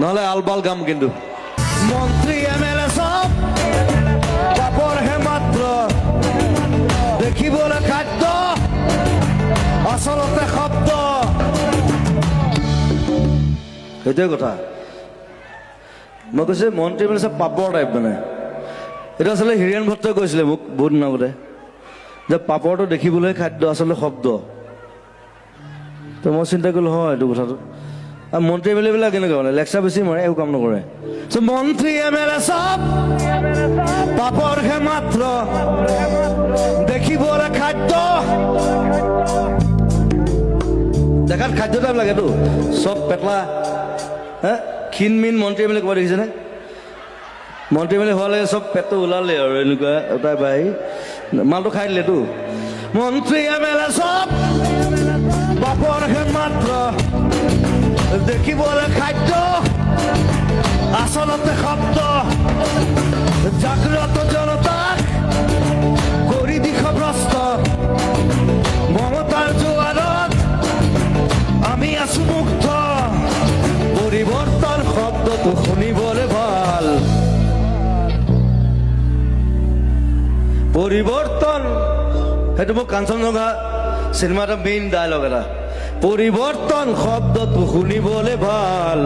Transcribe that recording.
নহলে আলবাল গাম কিন্তু মন্ত্ৰী এমএলএ সব কাপড় হে মাত্ৰ দেখিবলৈ খাদ্য আসলতে শব্দ সেইটোৱে কথা মই কৈছো মন্ত্ৰী মানে চব পাপৰ টাইপ মানে এইটো আচলতে হিৰেণ ভট্টই কৈছিলে মোক বহুত দিন আগতে যে পাপৰটো দেখিবলৈ খাদ্য আচলতে শব্দ তো মই চিন্তা কৰিলো হয় এইটো কথাটো আৰু মন্ত্ৰী এম এল এবিলাক কেনেকুৱা মানে লেকচাৰ বেছি মাৰে একো কাম নকৰে মন্ত্রী এমএলএ সব পাপড় হে মাত্র দেখিবলৈ খাদ্য দেখাত খাদ্য টাইপ লাগেতো চব পেটলা হে ক্ষীণ মিন মন্ত্ৰী এম এল এ ক'ৰবাত দেখিছেনে মন্ত্ৰী এম এল এ হোৱালে চব পেটটো ওলালে আৰু এনেকুৱা এটা বাই মালটো খাই দিলেতো মন্ত্রী এমএলএ সব পাপড় হে মাত্র দেখিবলৈ খাদ্য আসলতে শব্দ জাগ্রত জনতাক কৰি দিশভ্ৰষ্ট মমতাৰ জোৱাৰত আমি আছো মুক্ত পৰিৱৰ্তন শব্দটো শুনিবলৈ ভাল পৰিৱৰ্তন সেইটো মোক কাঞ্চনজংঘা চিনেমা এটা মেইন ডায়লগ এটা পৰিৱৰ্তন শব্দটো শুনিবলৈ ভাল